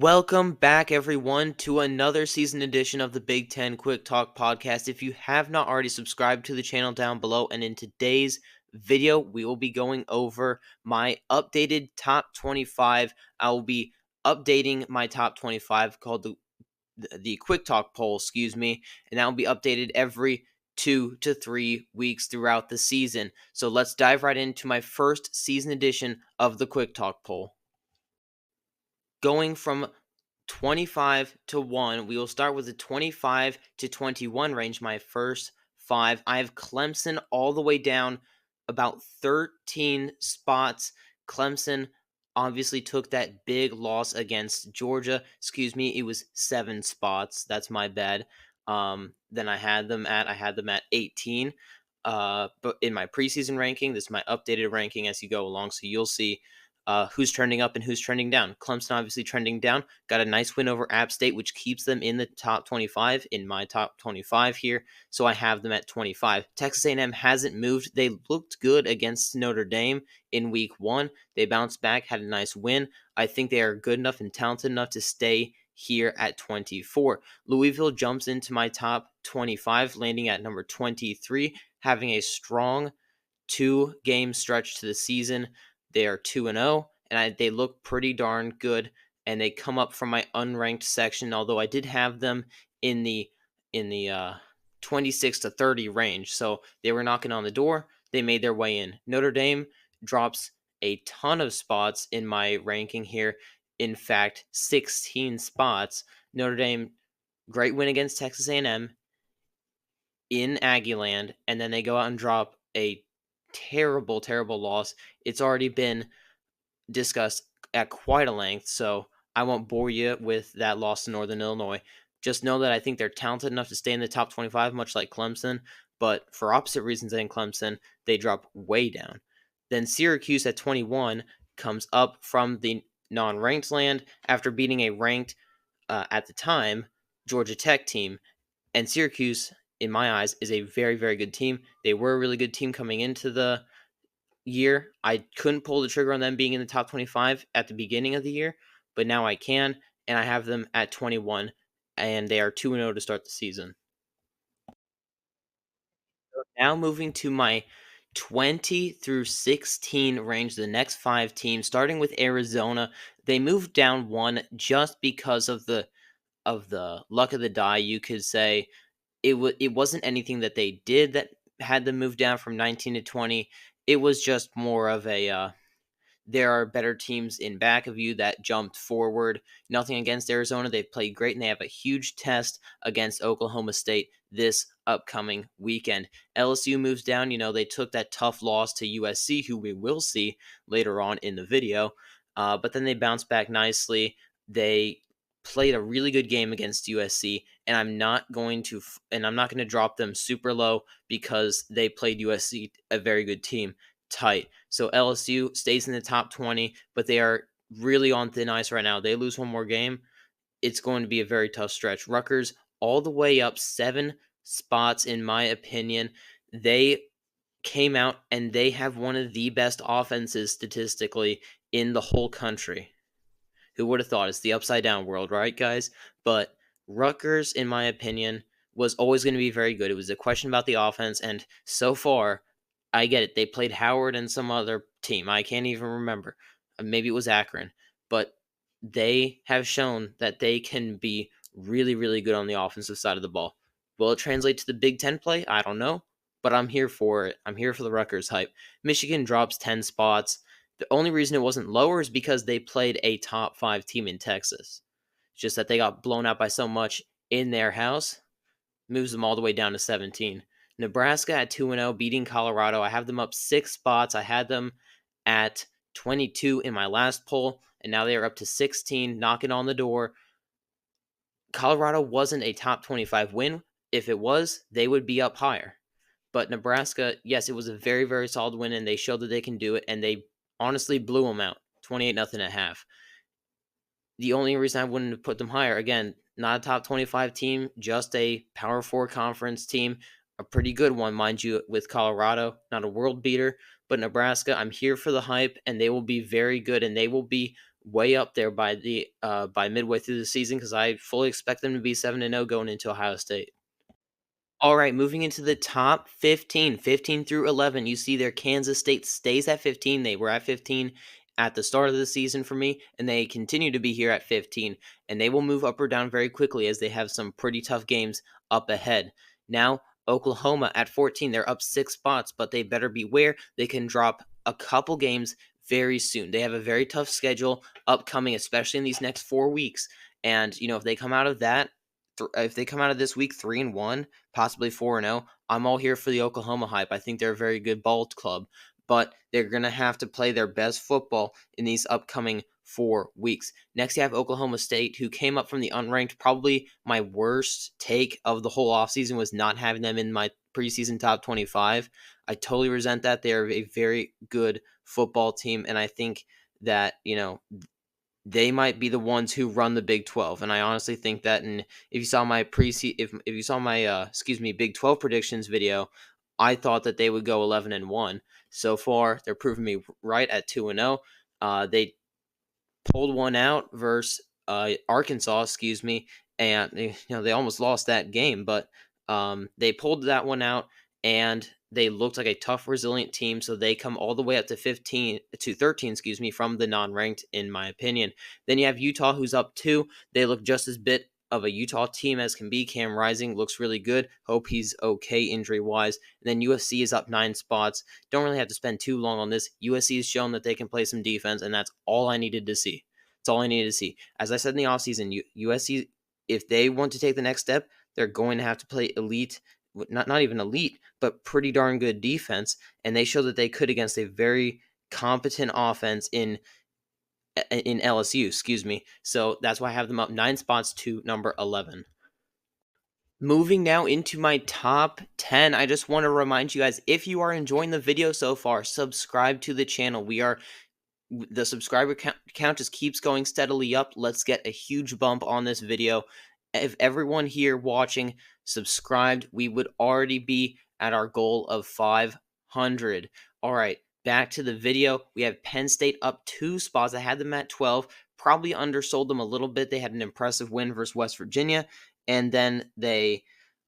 Welcome back, everyone, to another season edition of the Big Ten Quick Talk podcast. If you have not already subscribed to the channel down below, and in today's video, we will be going over my updated top 25. I will be updating my top 25 called the Quick Talk poll, and that will be updated every 2 to 3 weeks throughout the season. So let's dive right into my first season edition of the Quick Talk poll. Going from 25 to 1, we will start with the 25 to 21 range, my first five. I have Clemson all the way down about 13 spots. Clemson obviously took that big loss against Georgia. It was 7 spots. That's my bad. Then I had them at 18. But in my preseason ranking, this is my updated ranking as you go along, so you'll see who's trending up and who's trending down. Clemson obviously trending down, got a nice win over App State, which keeps them in the top 25, in my top 25 here, so I have them at 25. Texas A&M hasn't moved. They looked good against Notre Dame in week 1. They bounced back, had a nice win. I think they are good enough and talented enough to stay here at 24. Louisville jumps into my top 25, landing at number 23, having a strong 2-game stretch to the season. They are 2-0, and they look pretty darn good, and they come up from my unranked section, although I did have them in the 26 to 30 range, so they were knocking on the door. They made their way in. Notre Dame drops a ton of spots in my ranking here. In fact, 16 spots. Notre Dame, great win against Texas A&M in Aggieland, and then they go out and drop a terrible, terrible loss. It's already been discussed at quite a length, so I won't bore you with that loss to Northern Illinois. Just know that I think they're talented enough to stay in the top 25, much like Clemson, but for opposite reasons than Clemson, they drop way down. Then Syracuse at 21 comes up from the non-ranked land after beating a ranked, at the time, Georgia Tech team. And Syracuse, in my eyes, is a very, very good team. They were a really good team coming into the year. I couldn't pull the trigger on them being in the top 25 at the beginning of the year, but now I can, and I have them at 21, and they are 2-0 to start the season. Now moving to my 20 through 16 range, the next 5 teams, starting with Arizona. They moved down one just because of the luck of the die, you could say. It wasn't anything that they did that had them move down from 19 to 20. It was just more of a there are better teams in back of you that jumped forward. Nothing against Arizona. They've played great, and they have a huge test against Oklahoma State this upcoming weekend. LSU moves down. They took that tough loss to USC, who we will see later on in the video. But then they bounced back nicely. They played a really good game against USC, and I'm not going to drop them super low because they played USC, a very good team, tight. So LSU stays in the top 20, but they are really on thin ice right now. They lose one more game, it's going to be a very tough stretch. Rutgers all the way up 7 spots, in my opinion. They came out and they have one of the best offenses statistically in the whole country. Who would have thought? It's the upside down world, right, guys? But Rutgers, in my opinion, was always going to be very good. It was a question about the offense, and so far, I get it. They played Howard and some other team. I can't even remember. Maybe it was Akron. But they have shown that they can be really, really good on the offensive side of the ball. Will it translate to the Big Ten play? I don't know. But I'm here for it. I'm here for the Rutgers hype. Michigan drops 10 spots. The only reason it wasn't lower is because they played a top 5 team in Texas. It's just that they got blown out by so much in their house, moves them all the way down to 17. Nebraska at 2-0, beating Colorado. I have them up 6 spots. I had them at 22 in my last poll, and now they are up to 16, knocking on the door. Colorado wasn't a top 25 win. If it was, they would be up higher. But Nebraska, yes, it was a very, very solid win, and they showed that they can do it, and they honestly blew them out, 28-0 at half. The only reason I wouldn't have put them higher, again, not a top 25 team, just a Power 4 conference team, a pretty good one, mind you, with Colorado, not a world beater, but Nebraska, I'm here for the hype, and they will be very good, and they will be way up there by midway through the season because I fully expect them to be 7-0 going into Ohio State. All right, moving into the top 15, 15 through 11, you see there Kansas State stays at 15. They were at 15 at the start of the season for me, and they continue to be here at 15. And they will move up or down very quickly as they have some pretty tough games up ahead. Now, Oklahoma at 14, they're up 6 spots, but they better beware. They can drop a couple games very soon. They have a very tough schedule upcoming, especially in these next 4 weeks. And, if they come out of that, if they come out of this week 3-1, possibly 4-0, I'm all here for the Oklahoma hype. I think they're a very good ball club, but they're going to have to play their best football in these upcoming 4 weeks. Next, you have Oklahoma State, who came up from the unranked. Probably my worst take of the whole offseason was not having them in my preseason top 25. I totally resent that. They're a very good football team, and I think that, they might be the ones who run the Big 12. And I honestly think that, and if you saw my if you saw my Big 12 predictions video, I thought that they would go 11-1. So far, they're proving me right at 2-0. They pulled one out versus Arkansas, and they almost lost that game, but they pulled that one out, and they looked like a tough, resilient team. So they come all the way up to 13, from the non-ranked, in my opinion. Then you have Utah, who's up 2. They look just as bit of a Utah team as can be. Cam Rising looks really good. Hope he's okay injury wise. And then USC is up 9 spots. Don't really have to spend too long on this. USC has shown that they can play some defense, and that's all I needed to see. That's all I needed to see. As I said in the offseason, USC, if they want to take the next step, they're going to have to play elite, not even elite, but pretty darn good defense. And they showed that they could against a very competent offense in LSU. So that's why I have them up 9 spots to number 11. Moving now into my top 10, I just want to remind you guys, if you are enjoying the video so far, subscribe to the channel. The subscriber count just keeps going steadily up. Let's get a huge bump on this video. If everyone here watching subscribed, we would already be at our goal of 500. All right, back to the video. We have Penn State up 2 spots. I had them at 12. Probably undersold them a little bit. They had an impressive win versus West Virginia, and then they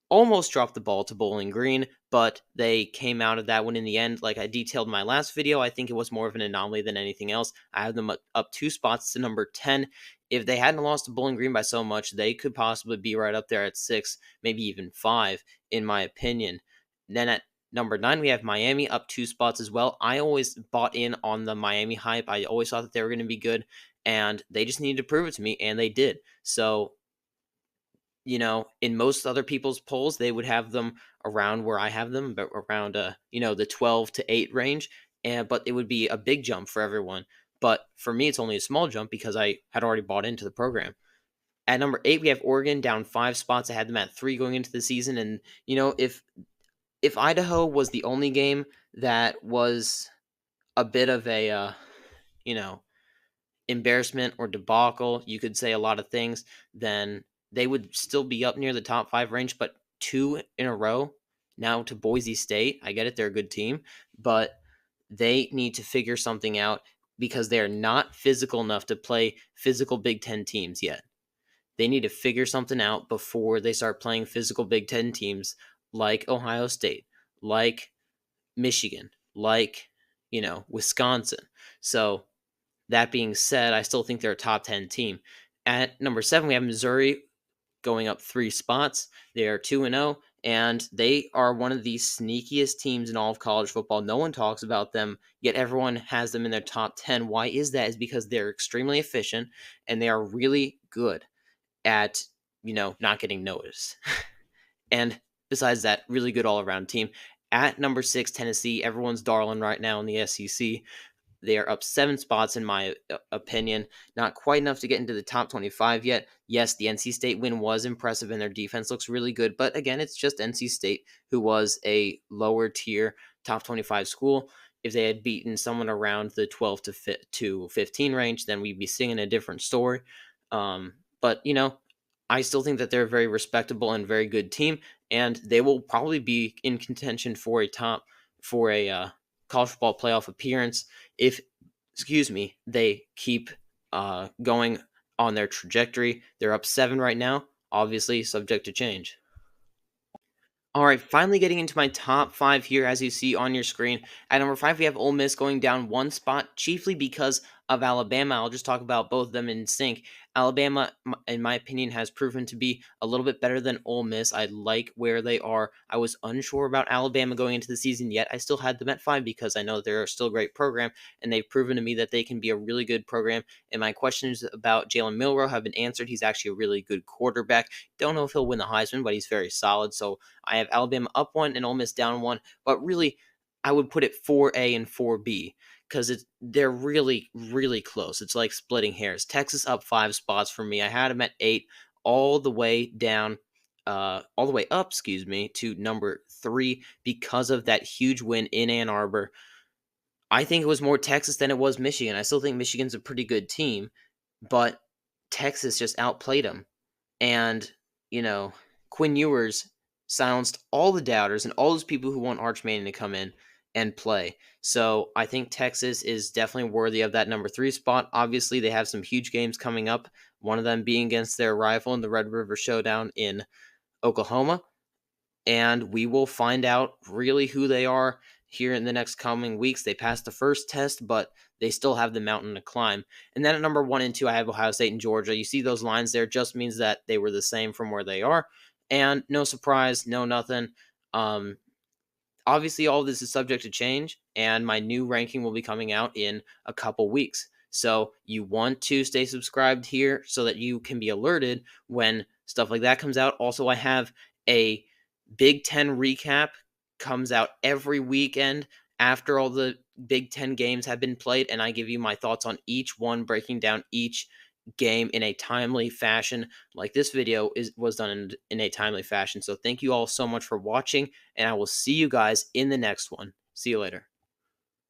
almost dropped the ball to Bowling Green, but they came out of that one in the end. Like I detailed in my last video, I think it was more of an anomaly than anything else. I have them up 2 spots to number 10. If they hadn't lost to Bowling Green by so much, they could possibly be right up there at 6, maybe even 5, in my opinion. Then at number 9, we have Miami up 2 spots as well. I always bought in on the Miami hype. I always thought that they were going to be good, and they just needed to prove it to me, and they did. So, in most other people's polls, they would have them around where I have them, but around, the 12 to 8 range. But it would be a big jump for everyone. But for me, it's only a small jump because I had already bought into the program. At number 8, we have Oregon down 5 spots. I had them at 3 going into the season. And, if Idaho was the only game that was a bit of a, embarrassment or debacle, you could say a lot of things, then they would still be up near the top 5 range. But 2 in a row now to Boise State. I get it, they're a good team, but they need to figure something out because they are not physical enough to play physical Big Ten teams yet. They need to figure something out before they start playing physical Big Ten teams like Ohio State, like Michigan, like, Wisconsin. So that being said, I still think they're a top 10 team. At number 7, we have Missouri going up 3 spots. They are 2-0, and they are one of the sneakiest teams in all of college football. No one talks about them, yet everyone has them in their top 10. Why is that? Is because they're extremely efficient, and they are really good at, not getting noticed. And besides that, really good all-around team. At number 6, Tennessee, everyone's darling right now in the SEC. They are up 7 spots, in my opinion. Not quite enough to get into the top 25 yet. Yes, the NC State win was impressive, and their defense looks really good. But again, it's just NC State, who was a lower tier top 25 school. If they had beaten someone around the 12 to 15 range, then we'd be singing a different story. But, I still think that they're a very respectable and very good team, and they will probably be in contention for a college football playoff appearance if, they keep going on their trajectory. They're up 7 right now, obviously subject to change. All right, finally getting into my top five here, as you see on your screen. At number five, we have Ole Miss going down one spot, chiefly because of Alabama. I'll just talk about both of them in sync. Alabama, in my opinion, has proven to be a little bit better than Ole Miss. I like where they are. I was unsure about Alabama going into the season, yet I still had them at five because I know they're still a great program, and they've proven to me that they can be a really good program. And my questions about Jalen Milroe have been answered. He's actually a really good quarterback. Don't know if he'll win the Heisman, but he's very solid. So I have Alabama up one and Ole Miss down one, but really, I would put it 4A and 4B because they're really close. It's like splitting hairs. Texas up 5 spots for me. I had them at 8, all the way down, all the way up, excuse me, to number 3 because of that huge win in Ann Arbor. I think it was more Texas than it was Michigan. I still think Michigan's a pretty good team, but Texas just outplayed them. And, you know, Quinn Ewers silenced all the doubters and all those people who want Arch Manning to come in and play. So I think Texas is definitely worthy of that number 3 spot. Obviously, they have some huge games coming up, one of them being against their rival in the Red River Showdown in Oklahoma. And we will find out really who they are here in the next coming weeks. They passed the first test, but they still have the mountain to climb. And then at number 1 and 2, I have Ohio State and Georgia. You see those lines there, just means that they were the same from where they are. And no surprise, no nothing. Um, Obviously, all of this is subject to change, and my new ranking will be coming out in a couple weeks. So you want to stay subscribed here so that you can be alerted when stuff like that comes out. Also, I have a Big Ten recap comes out every weekend after all the Big Ten games have been played, and I give you my thoughts on each one, breaking down each game in a timely fashion, like this video was done in a timely fashion. So thank you all so much for watching, and I will see you guys in the next one. See you later.